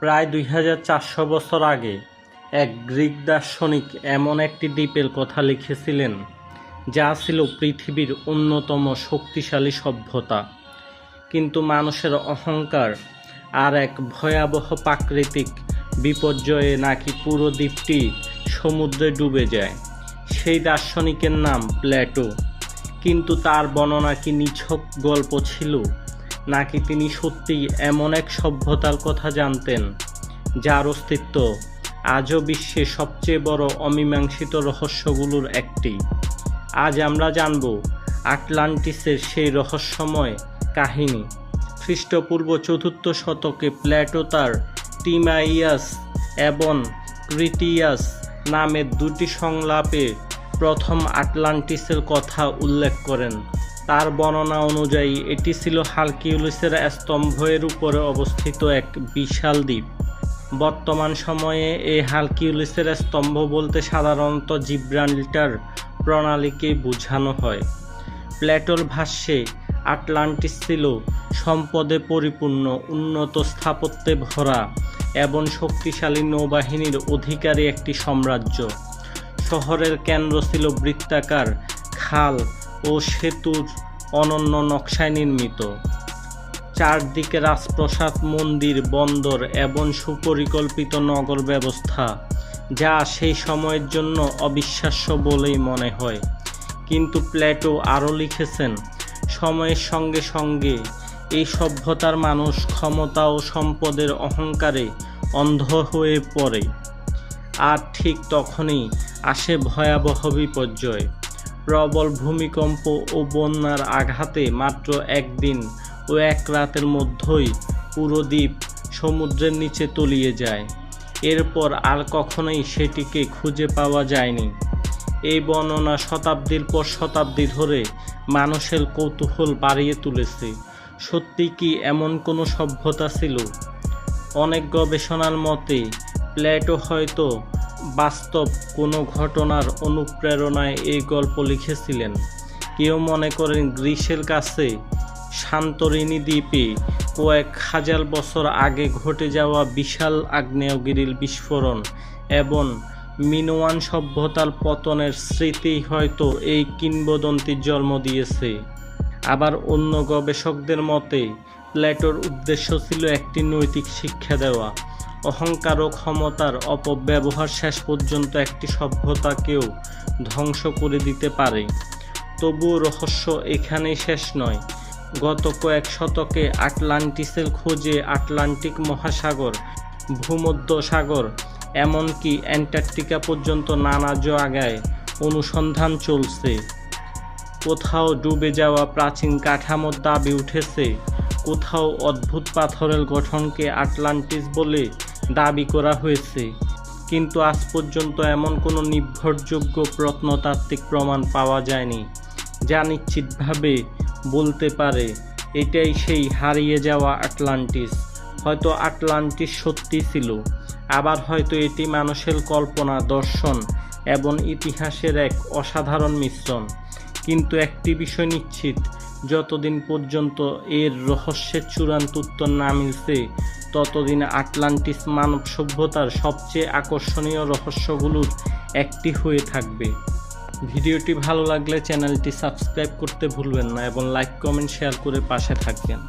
প্রায় 2400 বছর আগে এক গ্রিক দার্শনিক এমন একটি দ্বীপের কথা লিখেছিলেন যা ছিল পৃথিবীর অন্যতম শক্তিশালী সভ্যতা। কিন্তু মানুষের অহংকার আর এক ভয়াবহ প্রাকৃতিক বিপর্যয়ে নাকি পুরো দ্বীপটি সমুদ্রে ডুবে যায়। সেই দার্শনিকের নাম প্লেটো। কিন্তু তার বর্ণনা কি নিছক গল্প ছিল, নাকি তিনি সত্যিই এমন এক সভ্যতার কথা জানতেন যার অস্তিত্ব আজও বিশ্বের সবচেয়ে বড় অমীমাংসিত রহস্যগুলোর একটি? আজ আমরা জানব আটলান্টিসের সেই রহস্যময় কাহিনী। খ্রিস্টপূর্ব 4th শতকে প্লেটো তার টিমাইয়াস এবং ক্রিটিয়াস নামের দুটি সংলাপে প্রথম আটলান্টিসের কথা উল্লেখ করেন। তার বর্ণনা অনুযায়ী এটি ছিল হারকিউলিসের স্তম্ভের উপরে অবস্থিত এক বিশাল দ্বীপ। বর্তমান সময়ে এই হারকিউলিসের স্তম্ভ বলতে সাধারণত জিব্রাল্টার প্রণালীকে বোঝানো হয়। প্লেটোর ভাষ্যে আটলান্টিস ছিল সম্পদে পরিপূর্ণ, উন্নত স্থাপত্যে ভরা এবং শক্তিশালী নৌবাহিনীর অধিকারী একটি সাম্রাজ্য। শহরের কেন্দ্র ছিল বৃত্তাকার খাল ও সেতুর অনন্য নকশায় নির্মিত। চারদিকে রাজপ্রাসাদ, মন্দির, বন্দর এবং সুপরিকল্পিত নগর ব্যবস্থা, যা সেই সময়ের জন্য অবিশ্বাস্য বলেই মনে হয়। কিন্তু প্লেটো আরও লিখেছেন, সময়ের সঙ্গে সঙ্গে এই সভ্যতার মানুষ ক্ষমতা ও সম্পদের অহংকারে অন্ধ হয়ে পড়ে। আর ঠিক তখনই আসে ভয়াবহ বিপর্যয়। প্রবল ভূমিকম্প ও বন্যার আঘাতে মাত্র একদিন ও এক রাতের মধ্যেই পুরো দ্বীপ সমুদ্রের নিচে তলিয়ে যায়। এরপর আর কখনোই সেটিকে খুঁজে পাওয়া যায়নি। এই বর্ণনা শতাব্দীর পর শতাব্দী ধরে মানুষের কৌতূহল বাড়িয়ে তুলেছে। সত্যি কি এমন কোনো সভ্যতা ছিল? অনেক গবেষণার মতে প্লেটো হয়তো বাস্তব কোনো ঘটনার অনুপ্রেরণায় এই গল্প লিখেছিলেন। কেউ মনে করেন গ্রিসের কাছে সান্তরিনী দ্বীপে কয়েক হাজার বছর আগে ঘটে যাওয়া বিশাল আগ্নেয়গিরির বিস্ফোরণ এবং মিনোয়ান সভ্যতার পতনের স্মৃতি হয়তো এই কিংবদন্তির জন্ম দিয়েছে। আবার অন্য গবেষকদের মতে প্লেটোর উদ্দেশ্য ছিল একটি নৈতিক শিক্ষা দেওয়া। অহংকার ও ক্ষমতার অপব্যবহার শেষ পর্যন্ত একটি সভ্যতাকেও ধ্বংস করে দিতে পারে। তবুও রহস্য এখানেই শেষ নয়। গত কয়েক শতকে আটলান্টিসের খোঁজে আটলান্টিক মহাসাগর, ভূমধ্যসাগর, এমনকি অ্যান্টার্কটিকা পর্যন্ত নানা জায়গায় অনুসন্ধান চলছে। কোথাও ডুবে যাওয়া প্রাচীন কাঠামোর দাবি উঠেছে, কোথাও অদ্ভুত পাথরের গঠনকে আটলান্টিস বলে দাবি করা হয়েছে। কিন্তু আজ পর্যন্ত এমন কোনো নির্ভরযোগ্য প্রত্নতাত্ত্বিক প্রমাণ পাওয়া যায়নি যা নিশ্চিতভাবে বলতে পারে এটাই সেই হারিয়ে যাওয়া আটলান্টিস। হয়তো আটলান্টিস সত্যি ছিল, আবার হয়তো এটি মানুষের কল্পনা, দর্শন এবং ইতিহাসের এক অসাধারণ মিশ্রণ। কিন্তু একটি বিষয় নিশ্চিত, যতদিন পর্যন্ত এর রহস্যের চূড়ান্ত উত্তর না মিলছে, ততদিন আটলান্টিস মানব সভ্যতার সবচেয়ে আকর্ষণীয় রহস্যগুলোর একটি হয়ে থাকবে। ভিডিওটি ভালো লাগলে চ্যানেলটি সাবস্ক্রাইব করতে ভুলবেন না এবং লাইক, কমেন্ট, শেয়ার করে পাশে থাকবেন।